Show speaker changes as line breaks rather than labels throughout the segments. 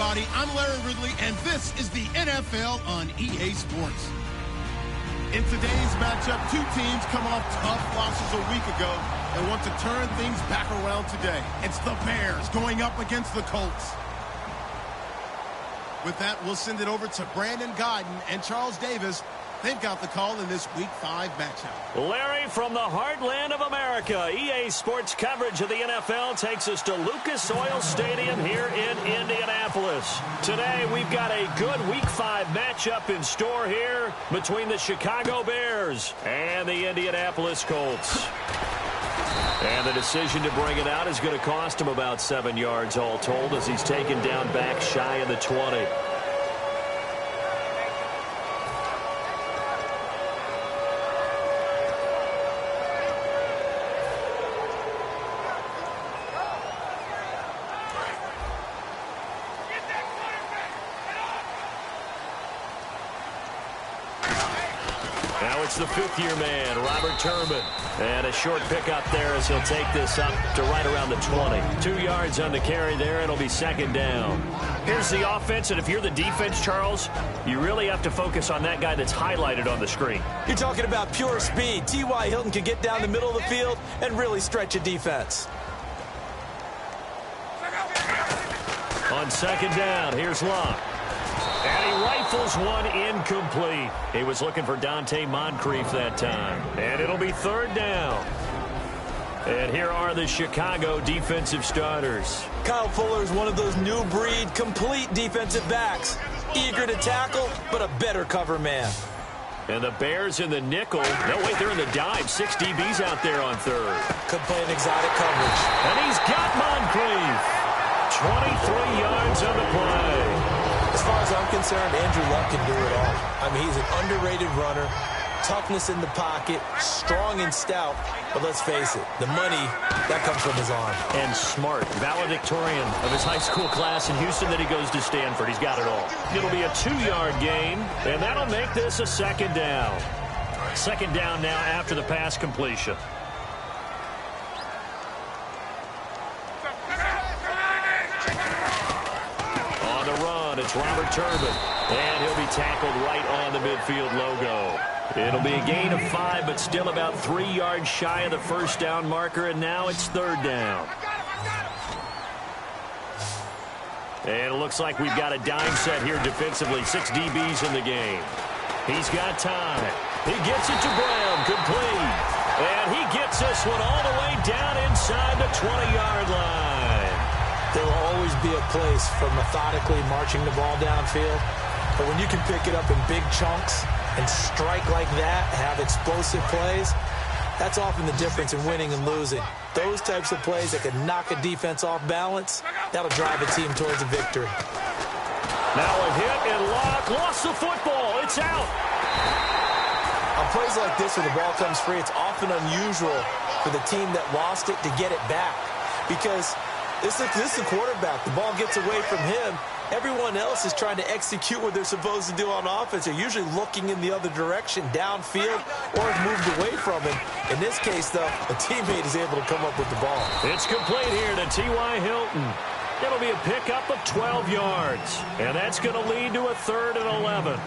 everybody. I'm Larry Ridley, and this is the NFL on EA Sports. In today's matchup, two teams come off tough losses a week ago and want to turn things back around today. It's the Bears going up against the Colts. With that, we'll send it over to Brandon Godden and Charles Davis. They've got the call in this Week 5 matchup.
Larry, from the heartland of America, EA Sports coverage of the NFL takes us to Lucas Oil Stadium here in Indianapolis. Today, we've got a good Week 5 matchup in store here between the Chicago Bears and the Indianapolis Colts. And the decision to bring it out is going to cost him about 7 yards all told as he's taken down back shy of the 20. It's the fifth-year man, Robert Turbin. And a short pickup there as he'll take this up to right around the 20. 2 yards on the carry there. It'll be second down. Here's the offense, and if you're the defense, Charles, you really have to focus on that guy that's highlighted on the screen.
You're talking about pure speed. T.Y. Hilton can get down the middle of the field and really stretch a defense.
On second down, here's Locke. And he rifles one incomplete. He was looking for Dante Moncrief that time. And it'll be third down. And here are the Chicago defensive starters.
Kyle Fuller is one of those new breed, complete defensive backs. Eager to tackle, but a better cover man.
And the Bears in the nickel. No, wait, they're in the dive. 6 DBs out there on third.
Could play an exotic coverage.
And he's got Moncrief. 23 yards on the play.
As far as I'm concerned, Andrew Luck can do it all. I mean, he's an underrated runner, toughness in the pocket, strong and stout. But let's face it, the money, that comes from his arm.
And smart, valedictorian of his high school class in Houston, then he goes to Stanford. He's got it all. It'll be a 2-yard gain, and that'll make this a second down. Second down now after the pass completion. It's Robert Turbin, and he'll be tackled right on the midfield logo. It'll be a gain of 5, but still about 3 yards shy of the first down marker, and now it's third down. And it looks like we've got a dime set here defensively. 6 DBs in the game. He's got time. He gets it to Brown, complete. And he gets this one all the way down inside the 20-yard line.
There will always be a place for methodically marching the ball downfield. But when you can pick it up in big chunks and strike like that, have explosive plays, that's often the difference in winning and losing. Those types of plays that can knock a defense off balance, that'll drive a team towards a victory.
Now a hit, and Locke lost the football. It's out.
On plays like this where the ball comes free, it's often unusual for the team that lost it to get it back. Because this is the quarterback. The ball gets away from him. Everyone else is trying to execute what they're supposed to do on offense. They're usually looking in the other direction, downfield, or have moved away from him. In this case, though, a teammate is able to come up with the ball.
It's complete here to T.Y. Hilton. It'll be a pickup of 12 yards. And that's going to lead to a 3rd and 11.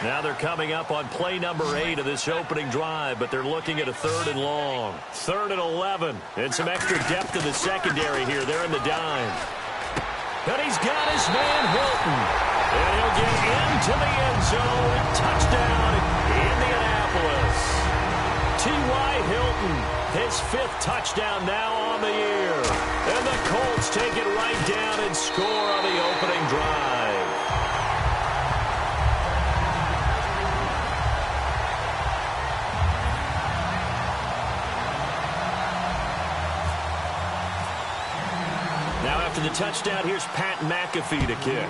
Now they're coming up on play number 8 of this opening drive, but they're looking at a 3rd and long. 3rd and 11. And some extra depth in the secondary here. They're in the dime. And he's got his man Hilton. And he'll get into the end zone. Touchdown, Indianapolis. T.Y. Hilton, his 5th touchdown now on the year. And the Colts take it right down and score on the opening drive. After the touchdown, here's Pat McAfee to kick.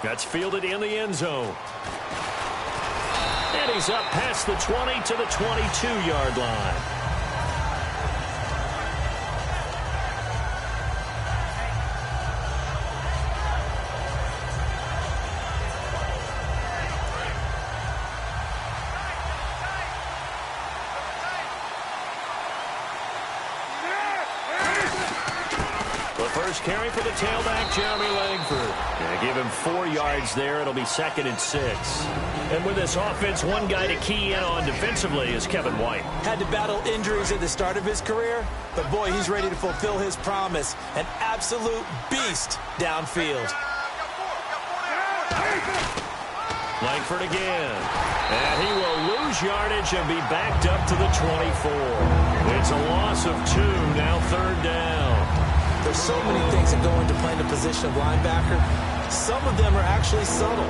That's fielded in the end zone. And he's up past the 20 to the 22-yard line. First carry for the tailback, Jeremy Langford. Give him 4 yards there. It'll be 2nd and 6. And with this offense, one guy to key in on defensively is Kevin White.
Had to battle injuries at the start of his career, but boy, he's ready to fulfill his promise. An absolute beast downfield.
Langford again. And he will lose yardage and be backed up to the 24. It's a loss of 2, now 3rd down.
There's so many things that go into playing the position of linebacker. Some of them are actually subtle.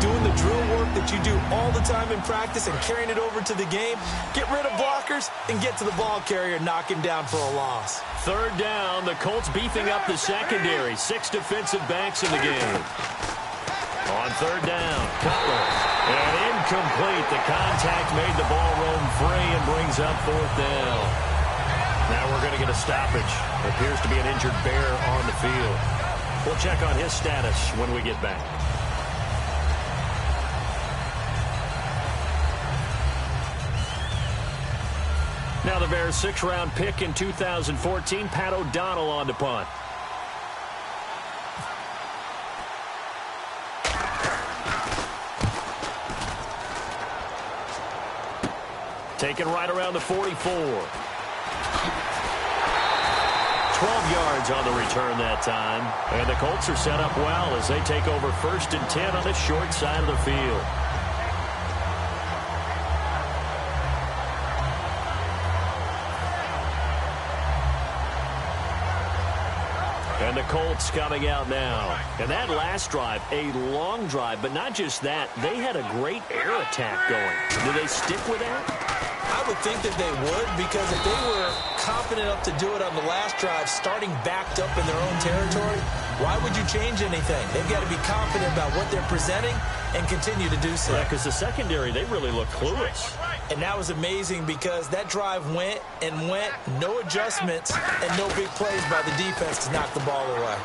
Doing the drill work that you do all the time in practice and carrying it over to the game. Get rid of blockers and get to the ball carrier and knock him down for a loss.
3rd down, the Colts beefing up the secondary. 6 defensive backs in the game. On 3rd down, Cutler. And incomplete. The contact made the ball roam free and brings up 4th down. Now we're going to get a stoppage. Appears to be an injured Bear on the field. We'll check on his status when we get back. Now the Bears' 6th-round pick in 2014, Pat O'Donnell on to punt. Taken right around the 44. 12 yards on the return that time. And the Colts are set up well as they take over 1st and 10 on the short side of the field. And the Colts coming out now. And that last drive, a long drive, but not just that. They had a great air attack going. Do they stick with that?
I would think that they would, because if they were confident enough to do it on the last drive, starting backed up in their own territory, why would you change anything? They've got to be confident about what they're presenting and continue to do so.
Yeah, because the secondary, they really look clueless.
And that was amazing because that drive went and went, no adjustments, and no big plays by the defense to knock the ball away.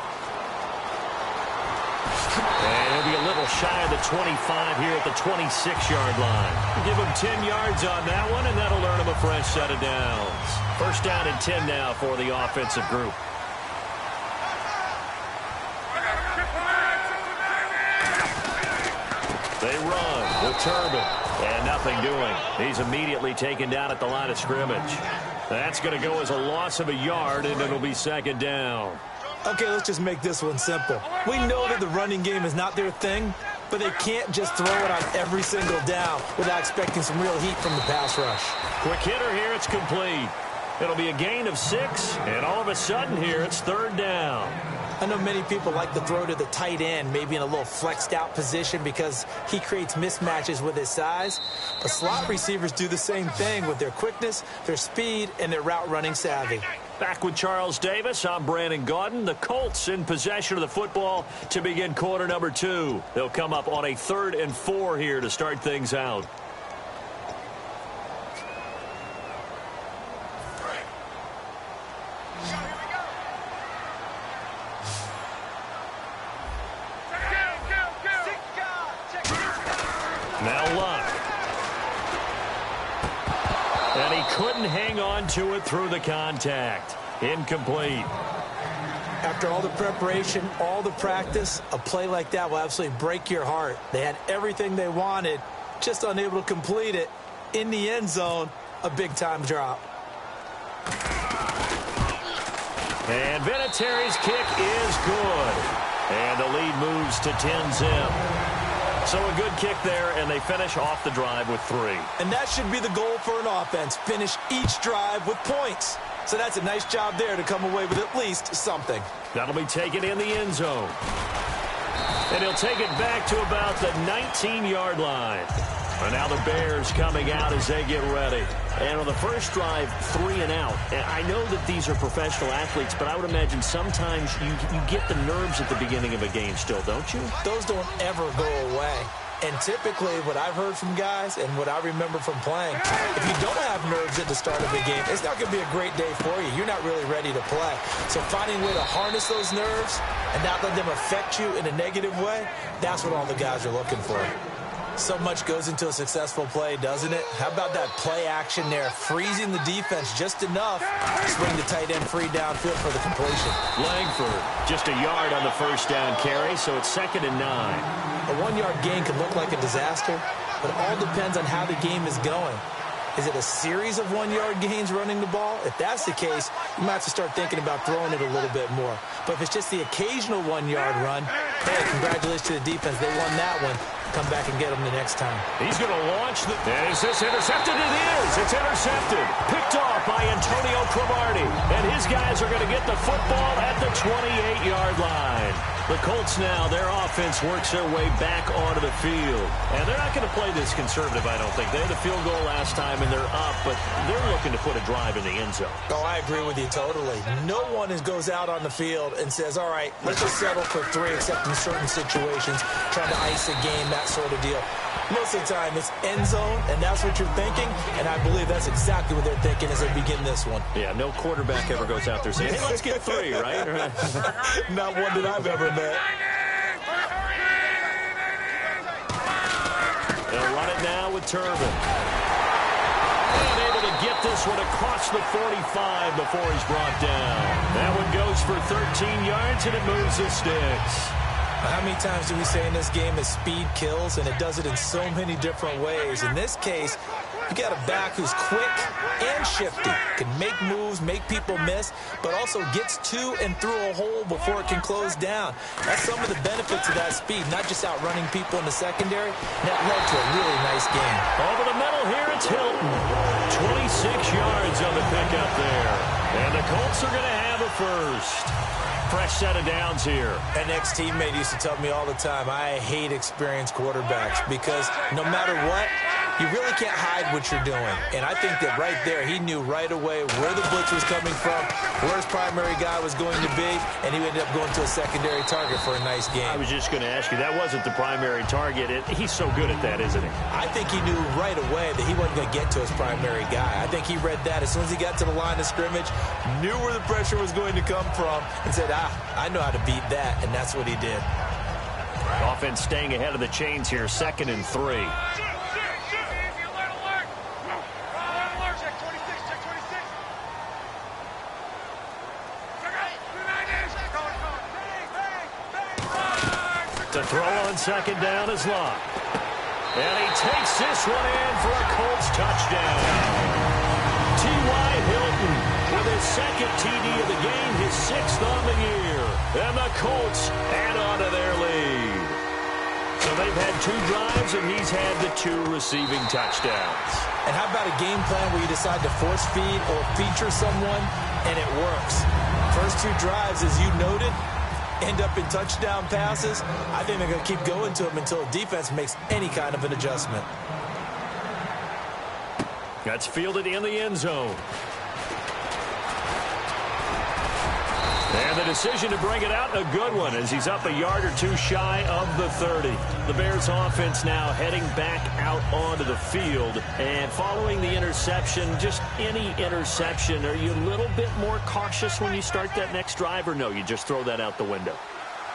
And he'll be a little shy of the 25 here at the 26-yard line. Give him 10 yards on that one, and that'll earn him a fresh set of downs. 1st down and 10 now for the offensive group. They run with Turbin, and nothing doing. He's immediately taken down at the line of scrimmage. That's going to go as a loss of a yard, and it'll be 2nd down.
Okay, let's just make this one simple. We know that the running game is not their thing, but they can't just throw it on every single down without expecting some real heat from the pass rush.
Quick hitter here, it's complete. It'll be a gain of 6, and all of a sudden here, it's 3rd down.
I know many people like to throw to the tight end, maybe in a little flexed out position because he creates mismatches with his size. But slot receivers do the same thing with their quickness, their speed, and their route running savvy.
Back with Charles Davis, I'm Brandon Gaudin. The Colts in possession of the football to begin quarter number 2. They'll come up on a 3rd and 4 here to start things out. Now Luck. And he couldn't hang on to it through the contact. Incomplete.
After all the preparation, all the practice, a play like that will absolutely break your heart. They had everything they wanted, just unable to complete it. In the end zone, a big-time drop.
And Vinatieri's kick is good. And the lead moves to 10-zip. So a good kick there, and they finish off the drive with 3.
And that should be the goal for an offense. Finish each drive with points. So that's a nice job there to come away with at least something.
That'll be taken in the end zone. And he'll take it back to about the 19-yard line. And now the Bears coming out as they get ready. And on the first drive, 3 and out. And I know that these are professional athletes, but I would imagine sometimes you get the nerves at the beginning of a game still, don't you?
Those don't ever go away. And typically what I've heard from guys and what I remember from playing, if you don't have nerves at the start of a game, it's not going to be a great day for you. You're not really ready to play. So finding a way to harness those nerves and not let them affect you in a negative way, that's what all the guys are looking for. So much goes into a successful play, doesn't it? How about that play action there, freezing the defense just enough to swing the tight end free downfield for the completion.
Langford, just a yard on the first down carry, so it's 2nd and 9.
A 1-yard gain can look like a disaster, but it all depends on how the game is going. Is it a series of 1-yard gains running the ball? If that's the case, you might have to start thinking about throwing it a little bit more. But if it's just the occasional 1-yard run, hey, congratulations to the defense. They won that one. Come back and get them the next time.
He's going to launch the... Is this intercepted? It is. It's intercepted. Picked off by Antonio Cromartie. And his guys are going to get the football at the 28-yard line. The Colts now, their offense works their way back onto the field. And they're not going to play this conservative, I don't think. They had the field goal last time, and they're up, but they're looking to put a drive in the end zone.
Oh, I agree with you totally. No one goes out on the field and says, all right, let's just settle for 3, except in certain situations, trying to ice a game, that sort of deal. Most of the time, it's end zone, and that's what you're thinking, and I believe that's exactly what they're thinking as they begin this one.
Yeah, no quarterback ever goes out there saying, hey, let's get 3, right?
Not one that I've ever met.
They'll run it now with Turbin. Unable to get this one across the 45 before he's brought down. That one goes for 13 yards, and it moves the sticks.
How many times do we say in this game that speed kills, and it does it in so many different ways? In this case, you got a back who's quick and shifty, can make moves, make people miss, but also gets to and through a hole before it can close down. That's some of the benefits of that speed, not just outrunning people in the secondary. That led to a really nice game.
Over the middle here, it's Hilton. 26 yards on the pickup there. And the Colts are going to have a first. Fresh set of downs here.
An ex-teammate used to tell me all the time, I hate experienced quarterbacks because no matter what, you really can't hide what you're doing. And I think that right there, he knew right away where the blitz was coming from, where his primary guy was going to be, and he ended up going to a secondary target for a nice game.
I was just going to ask you, that wasn't the primary target. He's so good at that, isn't he?
I think he knew right away that he wasn't going to get to his primary guy. I think he read that as soon as he got to the line of scrimmage, knew where the pressure was going to come from, and said, I know how to beat that, and that's what he did.
Offense staying ahead of the chains here, 2nd and 3. To throw on 2nd down is Locke. And he takes this one in for a Colts touchdown. T.Y. Hilton with his 2nd TD of the game, his 6th on the year. And the Colts add on to their lead. So they've had 2 drives, and he's had the 2 receiving touchdowns.
And how about a game plan where you decide to force feed or feature someone, and it works? First 2 drives, as you noted, end up in touchdown passes. I think they're going to keep going to them until the defense makes any kind of an adjustment.
That's fielded in the end zone. And the decision to bring it out, a good one, as he's up a yard or 2 shy of the 30. The Bears offense now heading back out onto the field. And following the interception, just any interception, are you a little bit more cautious when you start that next drive, or no, you just throw that out the window?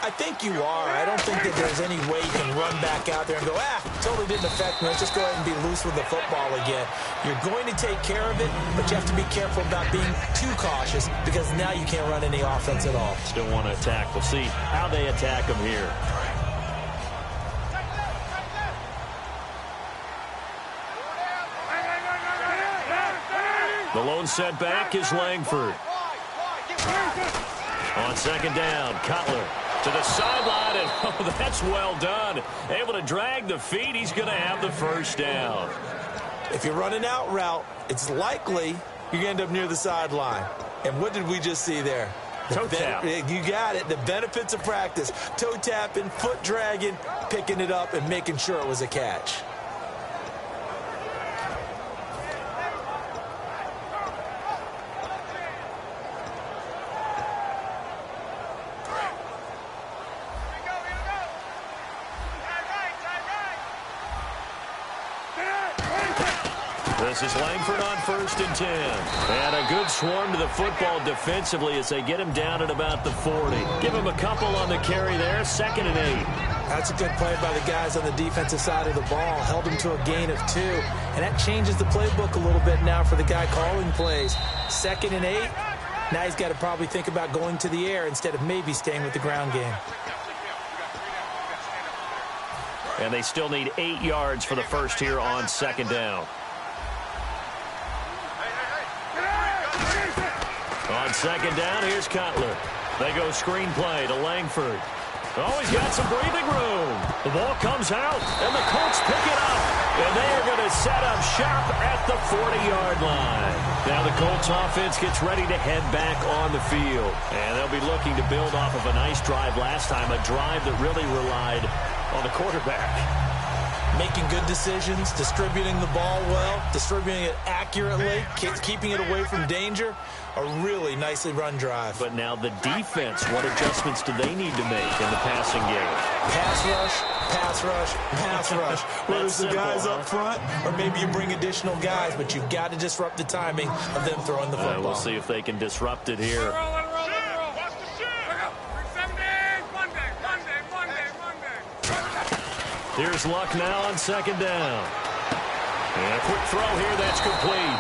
I think you are. I don't think that there's any way you can run back out there and go, totally didn't affect me. Let's just go ahead and be loose with the football again. You're going to take care of it, but you have to be careful about being too cautious because now you can't run any offense at all.
Still want to attack. We'll see how they attack them here. The lone setback is Langford. On 2nd down, Cutler to the sideline, and oh, that's well done. Able to drag the feet. He's going to have the first down.
If you're running out route, it's likely you're going to end up near the sideline. And what did we just see there?
Toe tap.
You got it. The benefits of practice. Toe tapping, foot dragging, picking it up, and making sure it was a catch.
This is Langford on 1st and 10. And a good swarm to the football defensively as they get him down at about the 40. Give him a couple on the carry there, 2nd and 8.
That's a good play by the guys on the defensive side of the ball. Held him to a gain of 2. And that changes the playbook a little bit now for the guy calling plays. 2nd and 8. Now he's got to probably think about going to the air instead of maybe staying with the ground game.
And they still need 8 yards for the first here on 2nd down. On 2nd down, here's Cutler. They go screenplay to Langford. Oh, he's got some breathing room. The ball comes out, and the Colts pick it up. And they are going to set up shop at the 40-yard line. Now the Colts offense gets ready to head back on the field. And they'll be looking to build off of a nice drive last time, a drive that really relied on the quarterback.
Making good decisions, distributing the ball well, distributing it accurately, keeping it away from danger. A really nicely run drive.
But now the defense, what adjustments do they need to make in the passing game?
Pass rush, pass rush, pass rush. Whether it's the guys up front or maybe you bring additional guys, but you've got to disrupt the timing of them throwing the football.
We'll see if they can disrupt it here. Here's Luck now on 2nd down. And a quick throw here, that's complete.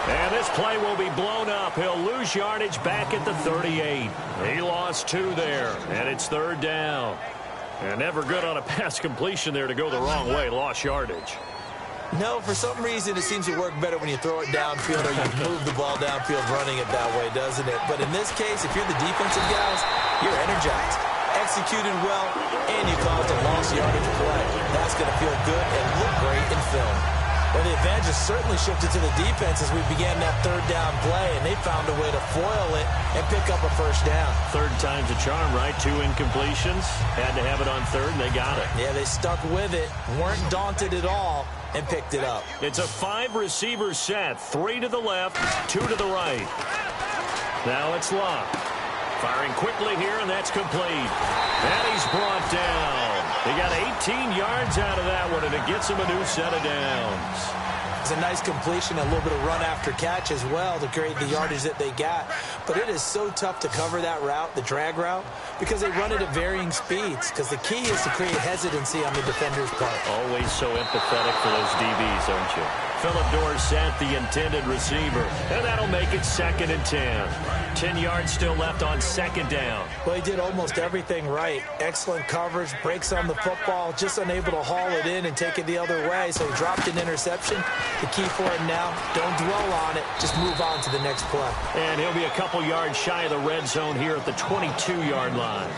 And this play will be blown up. He'll lose yardage back at the 38. He lost 2 there, and it's 3rd down. And never good on a pass completion there to go the wrong way. Lost yardage.
No, for some reason it seems to work better when you throw it downfield or you move the ball downfield running it that way, doesn't it? But in this case, if you're the defensive guys, you're energized. Executed well, and you caused a lost yardage play. That's going to feel good and look great in film. Well, the advantage has certainly shifted to the defense as we began that 3rd down play, and they found a way to foil it and pick up a 1st down.
3rd time's a charm, right? 2 incompletions. Had to have it on 3rd, and they got it.
Yeah, they stuck with it, weren't daunted at all, and picked it up.
It's a 5-receiver set. 3 to the left, 2 to the right. Now it's Luck. Firing quickly here, and that's complete. And he's brought down. He got 18 yards out of that one, and it gets him a new set of downs.
It's a nice completion, a little bit of run after catch as well to create the yardage that they got. But it is so tough to cover that route, the drag route, because they run it at varying speeds. Because the key is to create hesitancy on the defender's part.
Always so empathetic for those DBs, aren't you? Phillip Dorsett, the intended receiver. And that'll make it 2nd and 10. 10 yards still left on 2nd down.
Well, he did almost everything right. Excellent coverage, breaks on the football, just unable to haul it in and take it the other way. So he dropped an interception. The key for him now, don't dwell on it. Just move on to the next play.
And he'll be a couple yards shy of the red zone here at the 22-yard line.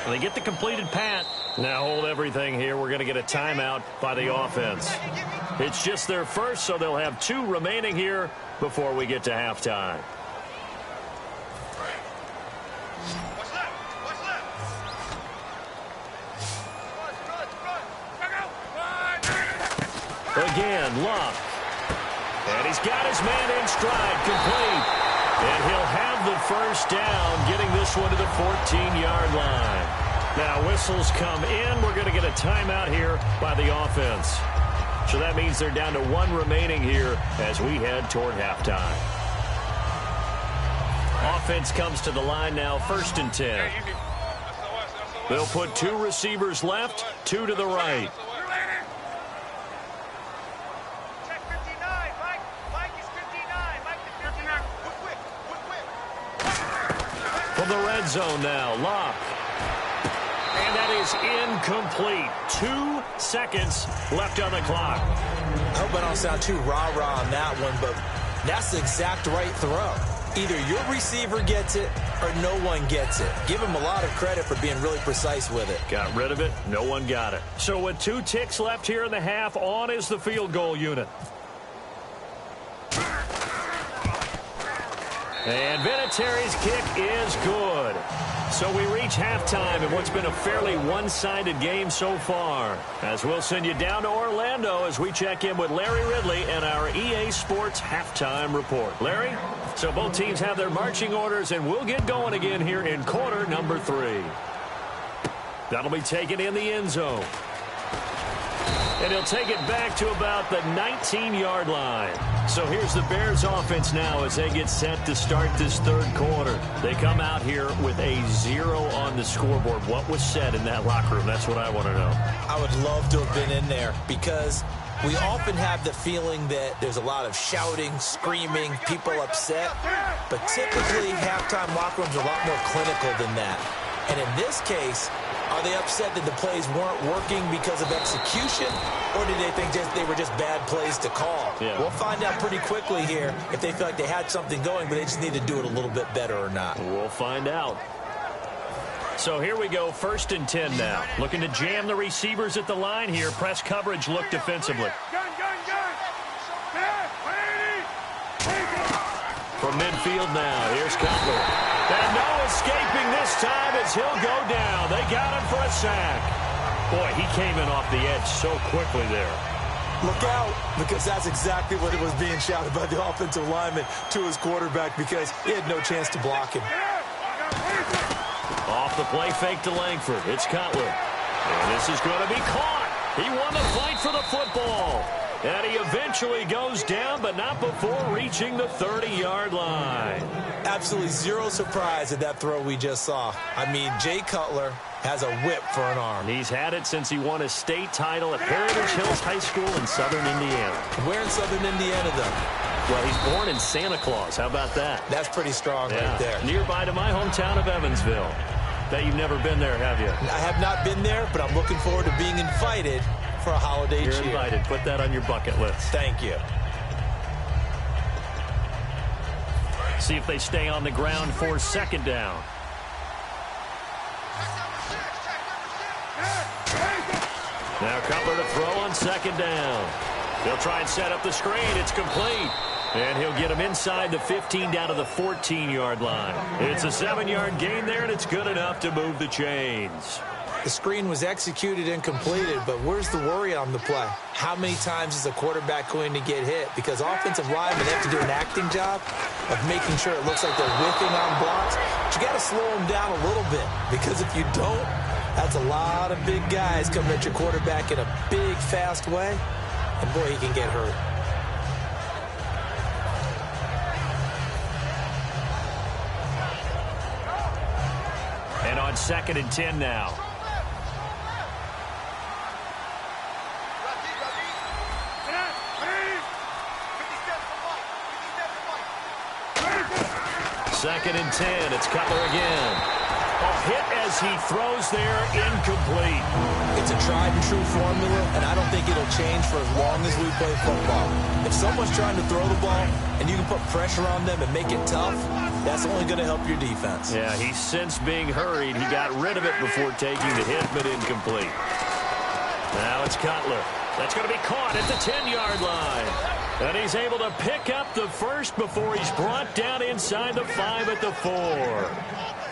And they get the completed pass. Now hold everything here. We're going to get a timeout by the offense. It's just their first, so they'll have 2 remaining here before we get to halftime. Again, Luck. And he's got his man in stride, complete. And he'll have the 1st down, getting this one to the 14-yard line. Now whistles come in. We're going to get a timeout here by the offense. So that means they're down to 1 remaining here as we head toward halftime. Offense comes to the line now, 1st and 10. They'll put 2 receivers left, 2 to the right. From the red zone now, Luck. And that is incomplete. 2 seconds left on the clock.
I hope I don't sound too rah-rah on that one, but that's the exact right throw. Either your receiver gets it or no one gets it. Give him a lot of credit for being really precise with it.
Got rid of it. No one got it. So with 2 ticks left here in the half, on is the field goal unit. And Vinatieri's kick is good. So we reach halftime in what's been a fairly one-sided game so far. As we'll send you down to Orlando as we check in with Larry Ridley and our EA Sports Halftime Report. Larry, so both teams have their marching orders, and we'll get going again here in quarter number 3. That'll be taken in the end zone. And he'll take it back to about the 19-yard line. So here's the Bears offense now as they get set to start this third quarter. They come out here with a 0 on the scoreboard. What was said in that locker room? That's what I want to know.
I would love to have been in there because we often have the feeling that there's a lot of shouting, screaming, people upset. But typically, halftime locker rooms are a lot more clinical than that. And in this case, are they upset that the plays weren't working because of execution, or did they think they were just bad plays to call?
Yeah.
We'll find out pretty quickly here if they feel like they had something going, but they just need to do it a little bit better or not.
We'll find out. So here we go, 1st and 10 now. Looking to jam the receivers at the line here. Press coverage look defensively. From midfield now, here's Cutler. And no escaping this time as he'll go down. They got him for a sack. Boy, he came in off the edge so quickly there.
Look out, because that's exactly what it was being shouted by the offensive lineman to his quarterback because he had no chance to block him.
Off the play fake to Langford. It's Cutler. And this is going to be caught. He won the fight for the football. And he eventually goes down, but not before reaching the 30-yard line.
Absolutely zero surprise at that throw we just saw. I mean, Jay Cutler has a whip for an arm.
He's had it since he won a state title at Heritage Hills High School in southern Indiana.
Where in southern Indiana, though?
Well, he's born in Santa Claus. How about that?
That's pretty strong right there.
Nearby to my hometown of Evansville. Bet you've never been there, have you?
I have not been there, but I'm looking forward to being invited for a holiday cheer.
You're invited. Put that on your bucket list.
Thank you.
See if they stay on the ground for 2nd down. Now Cutler to throw on 2nd down. They'll try and set up the screen. It's complete. And he'll get him inside the 15 down to the 14-yard line. It's a 7-yard gain there, and it's good enough to move the chains.
The screen was executed and completed, but where's the worry on the play? How many times is a quarterback going to get hit? Because offensive linemen have to do an acting job of making sure it looks like they're whiffing on blocks. But you got to slow them down a little bit, because if you don't, that's a lot of big guys coming at your quarterback in a big, fast way. And boy, he can get hurt.
And on 2nd and 10 now. Second and 10. It's Cutler again. A hit as he throws there, incomplete.
It's a tried-and-true formula, and I don't think it'll change for as long as we play football. If someone's trying to throw the ball and you can put pressure on them and make it tough, that's only going to help your defense.
Yeah, he's since being hurried. He got rid of it before taking the hit, but incomplete. Now it's Cutler. That's going to be caught at the 10-yard line. And he's able to pick up the first before he's brought down inside the 5 at the 4.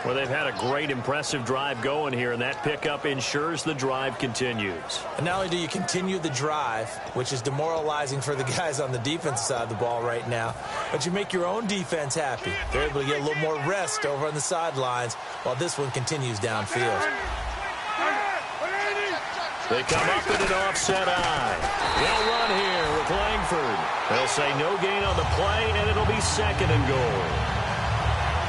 Well, they've had a great, impressive drive going here, and that pickup ensures the drive continues.
And not only do you continue the drive, which is demoralizing for the guys on the defensive side of the ball right now, but you make your own defense happy. They're able to get a little more rest over on the sidelines while this one continues downfield.
They come up in an offset eye. They'll run here with Langford. They'll say no gain on the play, and it'll be 2nd and goal.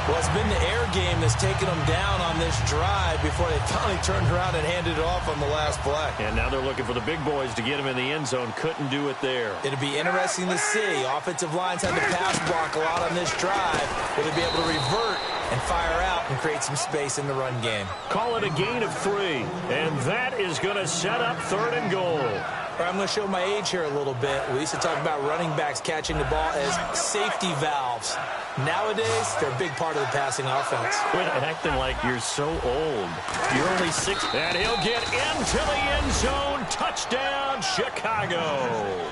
Well, it's been the air game that's taken them down on this drive before they finally turned around and handed it off on the last play.
And now they're looking for the big boys to get him in the end zone. Couldn't do it there.
It'll be interesting to see. Offensive lines had to pass block a lot on this drive. Will they be able to revert and fire out and create some space in the run game?
Call it a gain of 3. And that is going to set up 3rd and goal.
All right, I'm going to show my age here a little bit. We used to talk about running backs catching the ball as safety valves. Nowadays, they're a big part of the passing offense.
Quit acting like you're so old. You're only 6. And he'll get into the end zone. Touchdown, Chicago.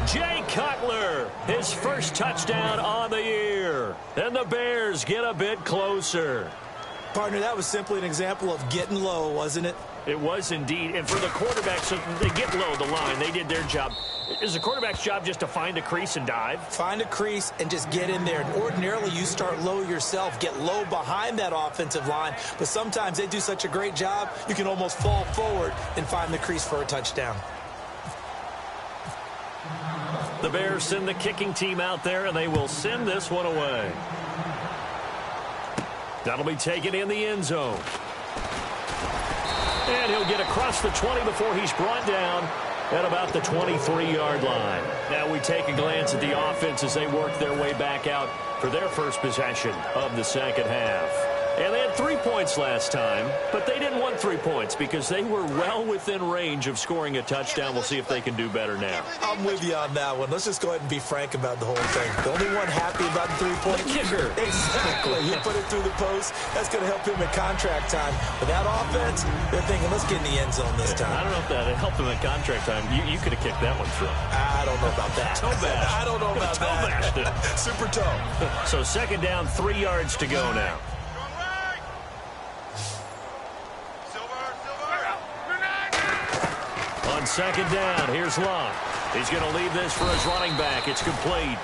Jay Cutler, his first touchdown on the year. And the Bears get a bit closer.
Partner, that was simply an example of getting low, wasn't it?
It was indeed. And for the quarterback, so they get low the line. They did their job. Is the quarterback's job just to find a crease and dive?
Find a crease and just get in there. And ordinarily, you start low yourself, get low behind that offensive line. But sometimes they do such a great job, you can almost fall forward and find the crease for a touchdown.
The Bears send the kicking team out there, and they will send this one away. That'll be taken in the end zone. And he'll get across the 20 before he's brought down at about the 23-yard line. Now we take a glance at the offense as they work their way back out for their first possession of the second half. And they had 3 points last time, but they didn't want 3 points because they were well within range of scoring a touchdown. We'll see if they can do better now.
I'm with you on that one. Let's just go ahead and be frank about the whole thing. The only one happy about the 3-point
kicker.
Exactly. He put it through the post. That's going to help him in contract time. But that offense, they're thinking, let's get in the end zone this time.
I don't know if that helped him in contract time. You could have kicked that one through.
I don't know about that.
Toe bash.
I don't know about that. Super toe.
So second down, 3 yards to go now. On second down, here's Love. He's going to leave this for his running back. It's complete.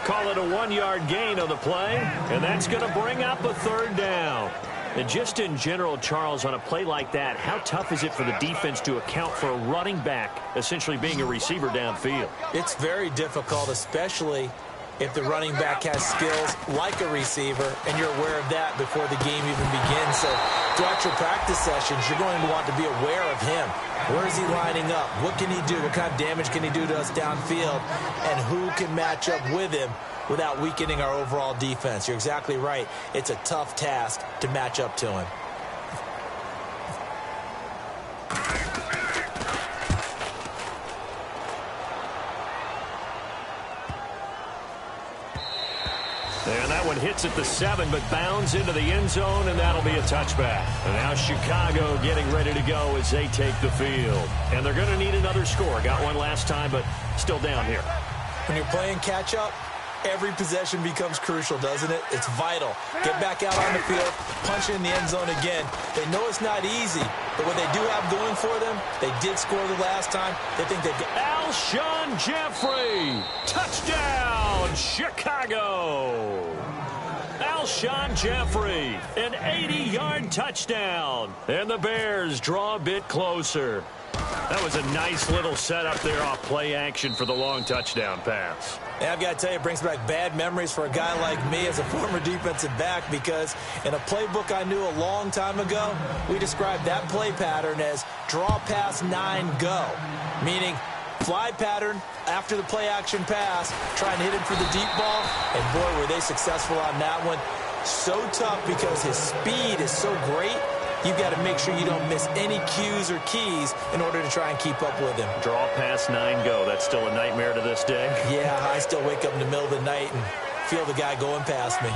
Call it a 1-yard gain on the play, and that's going to bring up a third down. And just in general, Charles, on a play like that, how tough is it for the defense to account for a running back essentially being a receiver downfield?
It's very difficult, especially if the running back has skills like a receiver, and you're aware of that before the game even begins. So throughout your practice sessions, you're going to want to be aware of him. Where is he lining up? What can he do? What kind of damage can he do to us downfield? And who can match up with him without weakening our overall defense? You're exactly right. It's a tough task to match up to him.
And that one hits at the 7, but bounds into the end zone, and that'll be a touchback. And now Chicago getting ready to go as they take the field. And they're going to need another score. Got one last time, but still down here.
When you're playing catch-up, every possession becomes crucial, doesn't it? It's vital. Get back out on the field, punch it in the end zone again. They know it's not easy, but what they do have going for them, they did score the last time. They think they've got...
Alshon Jeffrey, touchdown, Chicago. Alshon Jeffrey, an 80-yard touchdown. And the Bears draw a bit closer. That was a nice little setup there off play action for the long touchdown pass.
And I've got to tell you, it brings back bad memories for a guy like me as a former defensive back, because in a playbook I knew a long time ago, we described that play pattern as draw pass 9 go, meaning fly pattern after the play action pass, try and hit him for the deep ball, and boy, were they successful on that one. So tough because his speed is so great. You've got to make sure you don't miss any cues or keys in order to try and keep up with him.
Draw pass 9 go. That's still a nightmare to this day.
Yeah, I still wake up in the middle of the night and feel the guy going past me.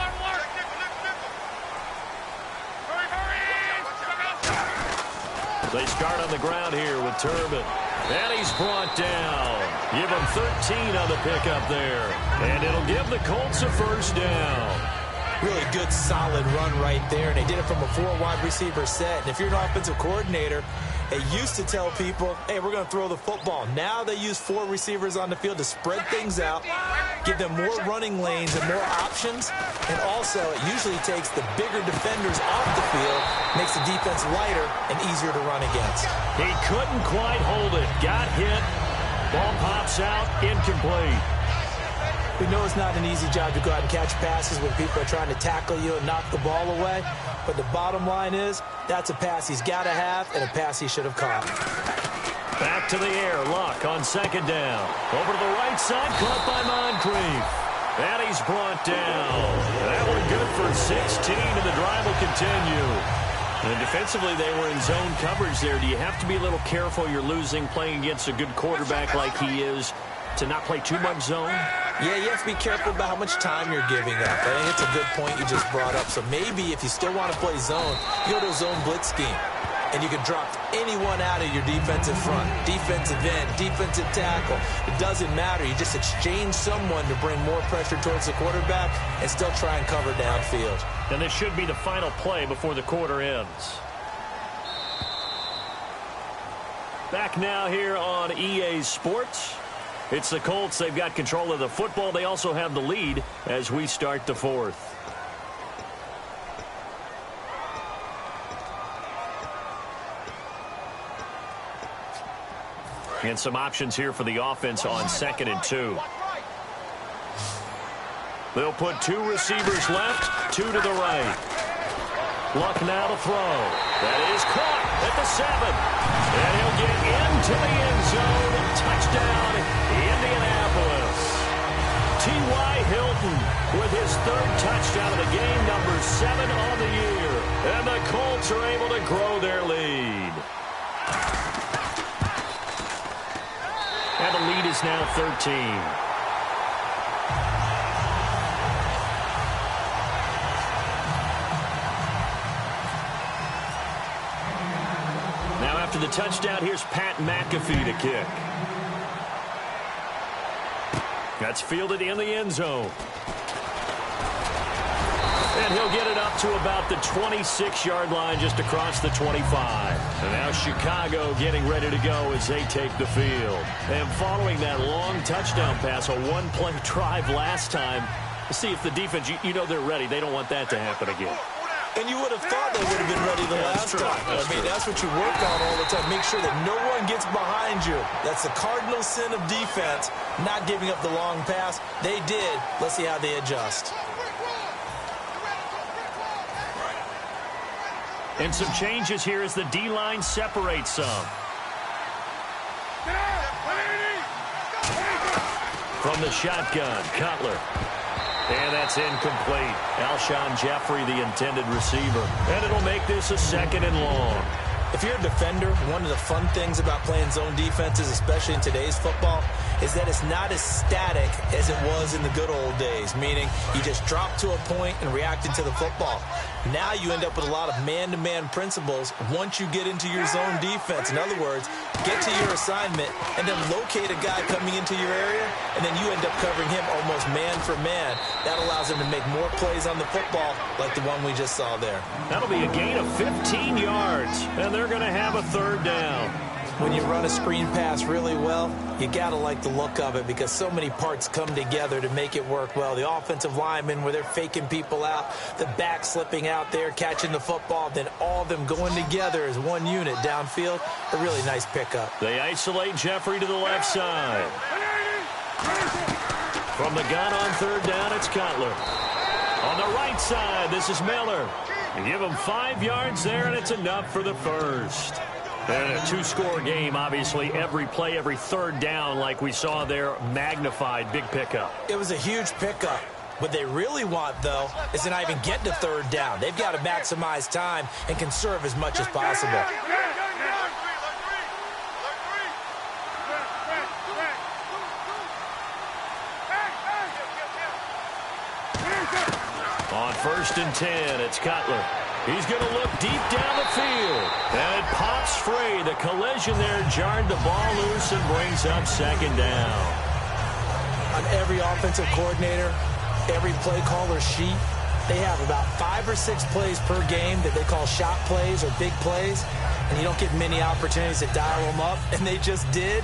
They start on the ground here with Turbin. And he's brought down. Give him 13 on the pickup there. And it'll give the Colts a first down.
Really good, solid run right there. And they did it from a 4-wide receiver set. And if you're an offensive coordinator, they used to tell people, hey, we're going to throw the football. Now they use 4 receivers on the field to spread things out, give them more running lanes and more options. And also, it usually takes the bigger defenders off the field, makes the defense lighter and easier to run against.
He couldn't quite hold it. Got hit. Ball pops out. Incomplete.
We know it's not an easy job to go out and catch passes when people are trying to tackle you and knock the ball away. But the bottom line is, that's a pass he's got to have and a pass he should have caught.
Back to the air. Luck on second down. Over to the right side. Caught by Moncrief. And he's brought down. That one good for 16, and the drive will continue. And defensively, they were in zone coverage there. Do you have to be a little careful? You're losing playing against a good quarterback like he is to not play too much zone?
Yeah, you have to be careful about how much time you're giving up. I think it's a good point you just brought up. So maybe if you still want to play zone, you go to a zone blitz scheme. And you can drop anyone out of your defensive front, defensive end, defensive tackle. It doesn't matter. You just exchange someone to bring more pressure towards the quarterback and still try and cover downfield.
And this should be the final play before the quarter ends. Back now here on EA Sports. It's the Colts. They've got control of the football. They also have the lead as we start the fourth. And some options here for the offense on 2nd and 2. They'll put 2 receivers left, 2 to the right. Luck now to throw. That is caught at the 7. And he'll get into the end zone. Touchdown, Indianapolis. T.Y. Hilton with his 3rd touchdown of the game, number 7 on the year. And the Colts are able to grow their lead. And the lead is now 13. After the touchdown, here's Pat McAfee to kick. That's fielded in the end zone. And he'll get it up to about the 26-yard line, just across the 25. And now Chicago getting ready to go as they take the field. And following that long touchdown pass, a one-play drive last time, see if the defense, you know they're ready. They don't want that to happen again.
And you would have thought they would have been ready the last time. That's what you work on all the time. Make sure that no one gets behind you. That's the cardinal sin of defense, not giving up the long pass. They did. Let's see how they adjust.
And some changes here as the D-line separates some. From the shotgun, Cutler. And that's incomplete. Alshon Jeffrey, the intended receiver. And it'll make this a 2nd and long.
If you're a defender, one of the fun things about playing zone defenses, especially in today's football, is that it's not as static as it was in the good old days, meaning you just drop to a point and reacted to the football. Now you end up with a lot of man-to-man principles once you get into your zone defense. In other words, get to your assignment and then locate a guy coming into your area, and then you end up covering him almost man for man. That allows him to make more plays on the football like the one we just saw there.
That'll be a gain of 15 yards, and they're going to have a 3rd down.
When you run a screen pass really well, you got to like the look of it because so many parts come together to make it work well. The offensive linemen, where they're faking people out, the back slipping out there, catching the football, then all of them going together as one unit downfield. A really nice pickup.
They isolate Jeffrey to the left side. From the gun on 3rd down, it's Cutler. On the right side, this is Miller. You give him 5 yards there, and it's enough for the 1st. And a 2-score game, obviously, every play, every 3rd down, like we saw there, magnified, big pickup.
It was a huge pickup. What they really want, though, is to not even get to 3rd down. They've got to maximize time and conserve as much as possible.
On 1st and 10, it's Cutler. He's going to look deep down the field. And it pops free. The collision there jarred the ball loose and brings up 2nd down.
On every offensive coordinator, every play caller sheet, they have about 5 or 6 plays per game that they call shot plays or big plays. And you don't get many opportunities to dial them up. And they just did.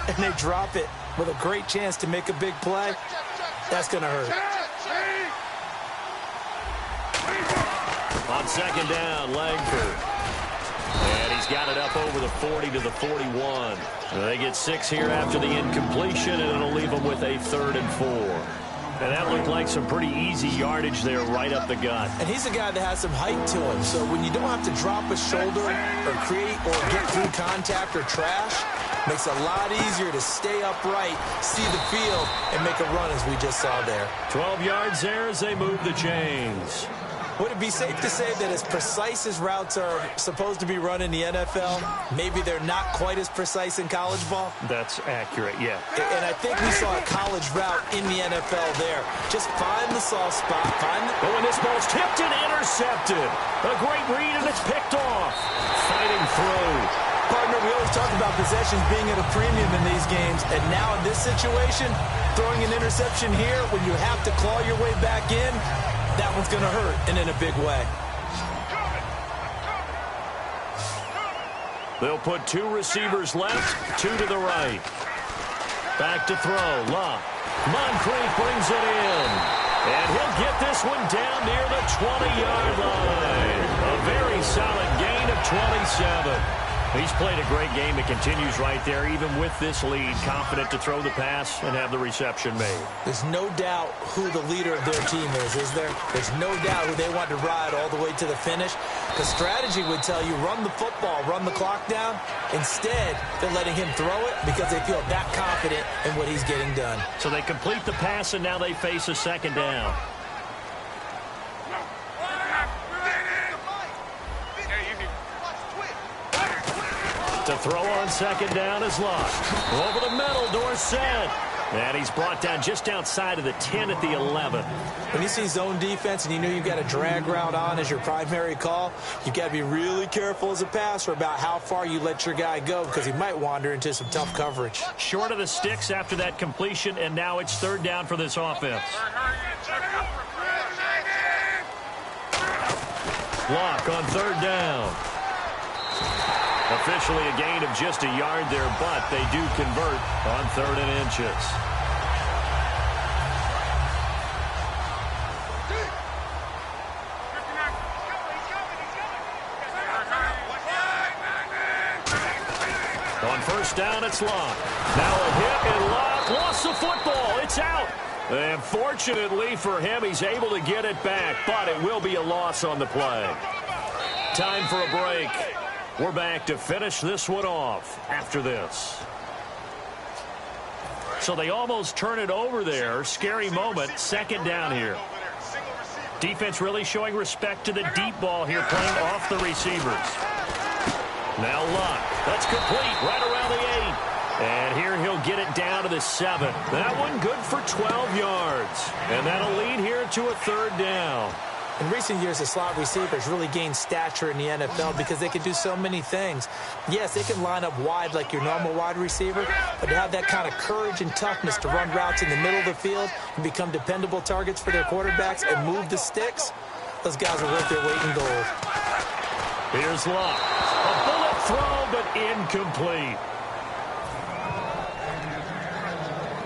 And they drop it with a great chance to make a big play. That's going to hurt.
On 2nd down, Langford. And he's got it up over the 40 to the 41. They get 6 here after the incompletion, and it'll leave them with a 3rd and 4. And that looked like some pretty easy yardage there right up the gut.
And he's a guy that has some height to him. So when you don't have to drop a shoulder or create or get through contact or trash, makes it a lot easier to stay upright, see the field, and make a run as we just saw there.
12 yards there as they move the chains.
Would it be safe to say that as precise as routes are supposed to be run in the NFL, maybe they're not quite as precise in college ball?
That's accurate, yeah.
And I think we saw a college route in the NFL there. Just find the soft spot.
Oh, and this ball's tipped and intercepted. A great read, and it's picked off. Fighting through.
Partner, we always talk about possessions being at a premium in these games. And now in this situation, throwing an interception here when you have to claw your way back in, that one's going to hurt, and in a big way.
They'll put 2 receivers left, 2 to the right. Back to throw, Luck. Moncrief brings it in. And he'll get this one down near the 20-yard line. A very solid gain of 27. He's played a great game. It continues right there, even with this lead, confident to throw the pass and have the reception made.
There's no doubt who the leader of their team is there? There's no doubt who they want to ride all the way to the finish. Because strategy would tell you, run the football, run the clock down. Instead, they're letting him throw it because they feel that confident in what he's getting done.
So they complete the pass, and now they face a second down. To throw on second down is locked. Over the middle, Dorsett. And he's brought down just outside of the 10 at the 11.
When you see zone defense and you know you've got a drag route on as your primary call, you've got to be really careful as a passer about how far you let your guy go because he might wander into some tough coverage.
Short of the sticks after that completion, and now it's third down for this offense. Lock on third down. Officially a gain of just a yard there, but they do convert on 3rd and inches. On first down, it's Lock. Now a hit, and Lock lost the football. It's out. And fortunately for him, he's able to get it back, but it will be a loss on the play. Time for a break. We're back to finish this one off after this. So they almost turn it over there. Scary moment. Second down here. Defense really showing respect to the deep ball here, playing off the receivers. Now Luck. That's complete right around the 8. And here he'll get it down to the 7. That one good for 12 yards. And that'll lead here to a third down.
In recent years, the slot receivers really gained stature in the NFL because they can do so many things. Yes, they can line up wide like your normal wide receiver, but to have that kind of courage and toughness to run routes in the middle of the field and become dependable targets for their quarterbacks and move the sticks, those guys are worth their weight in gold.
Here's Luck. A bullet throw, but incomplete.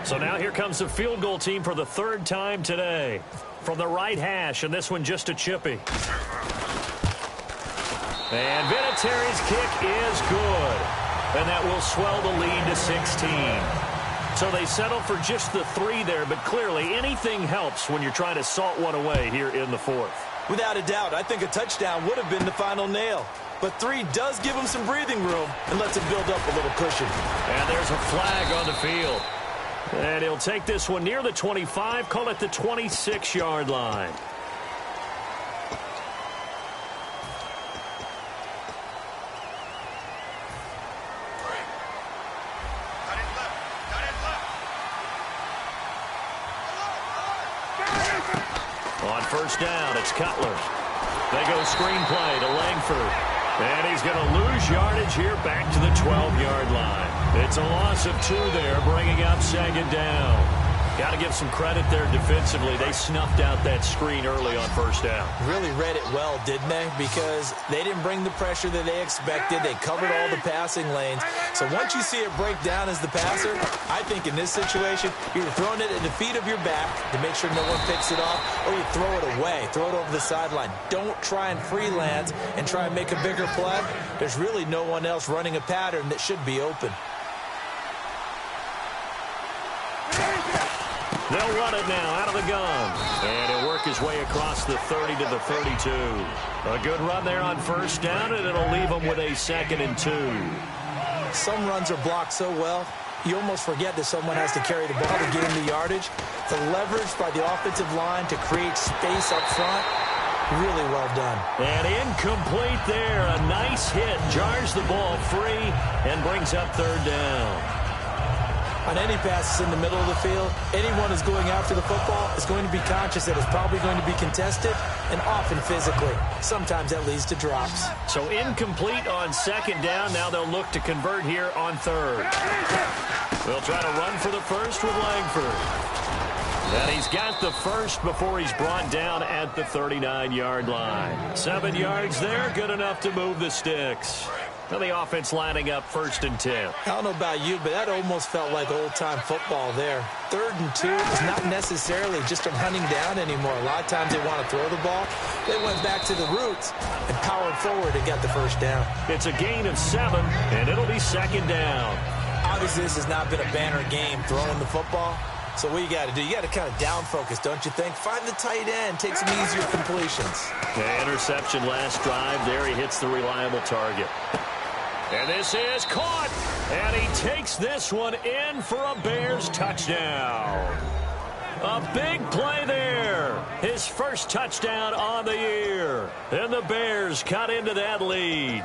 So now here comes the field goal team for the 3rd time today. From the right hash, and this one just a chippy. And Vinatieri's kick is good. And that will swell the lead to 16. So they settle for just the 3 there, but clearly anything helps when you're trying to salt one away here in the 4th.
Without a doubt, I think a touchdown would have been the final nail. But 3 does give him some breathing room and lets him build up a little cushion.
And there's a flag on the field. And he'll take this one near the 25, call it the 26-yard line. On first down, it's Cutler. They go screenplay to Langford. And he's going to lose yardage here back to the 12-yard line. It's a loss of 2 there, bringing up second down. Got to give some credit there defensively. They snuffed out that screen early on first down.
Really read it well, didn't they? Because they didn't bring the pressure that they expected. They covered all the passing lanes. So once you see it break down as the passer, I think in this situation, you're throwing it at the feet of your back to make sure no one picks it off, or you throw it away, throw it over the sideline. Don't try and freelance and try and make a bigger play. There's really no one else running a pattern that should be open.
They'll run it now out of the gun. And he'll work his way across the 30 to the 32. A good run there on first down, and it'll leave him with a 2nd and 2.
Some runs are blocked so well, you almost forget that someone has to carry the ball to gain the yardage. The leverage by the offensive line to create space up front, really well done.
And incomplete there. A nice hit. Jars the ball free and brings up third down.
On any passes in the middle of the field, anyone who's going after the football is going to be conscious that it's probably going to be contested and often physically. Sometimes that leads to drops.
So incomplete on second down. Now they'll look to convert here on 3rd. They'll try to run for the first with Langford. And he's got the first before he's brought down at the 39-yard line. 7 yards there, good enough to move the sticks. Well, the offense lining up 1st and 10.
I don't know about you, but that almost felt like old-time football there. 3rd and 2 is not necessarily just a running down anymore. A lot of times they want to throw the ball. They went back to the roots and powered forward and got the 1st down.
It's a gain of 7, and it'll be 2nd down.
Obviously, this has not been a banner game throwing the football. So what you got to do, you got to kind of down focus, don't you think? Find the tight end, take some easier completions.
The interception last drive there. He hits the reliable target. And this is caught. And he takes this one in for a Bears touchdown. A big play there. His first touchdown on the year. And the Bears cut into that lead.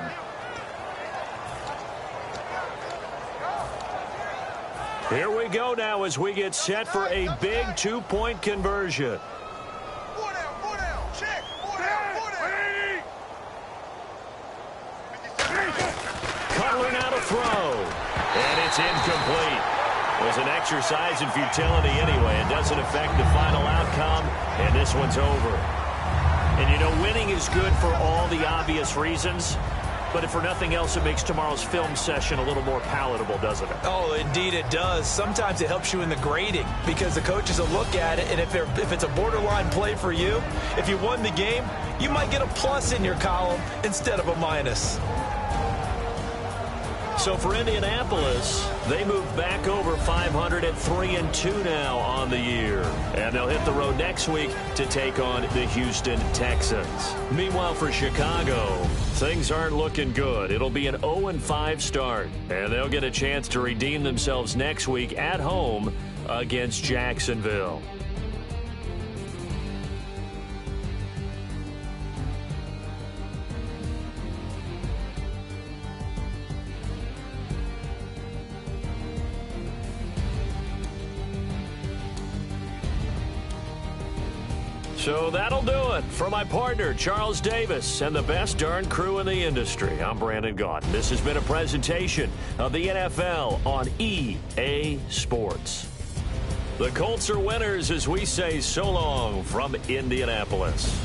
Here we go now as we get set for a big 2-point conversion. Cutler now to throw. And it's incomplete. It was an exercise in futility anyway. It doesn't affect the final outcome, and this one's over. And, you know, winning is good for all the obvious reasons. But if for nothing else, it makes tomorrow's film session a little more palatable, doesn't it?
Oh, indeed it does. Sometimes it helps you in the grading because the coaches will look at it, and if it's a borderline play for you, if you won the game, you might get a plus in your column instead of a minus.
So for Indianapolis, they move back over 500 at 3-2 now on the year. And they'll hit the road next week to take on the Houston Texans. Meanwhile, for Chicago, things aren't looking good. It'll be an 0-5 start. And they'll get a chance to redeem themselves next week at home against Jacksonville. So that'll do it. For my partner, Charles Davis, and the best darn crew in the industry, I'm Brandon Gaunt. This has been a presentation of the NFL on EA Sports. The Colts are winners as we say so long from Indianapolis.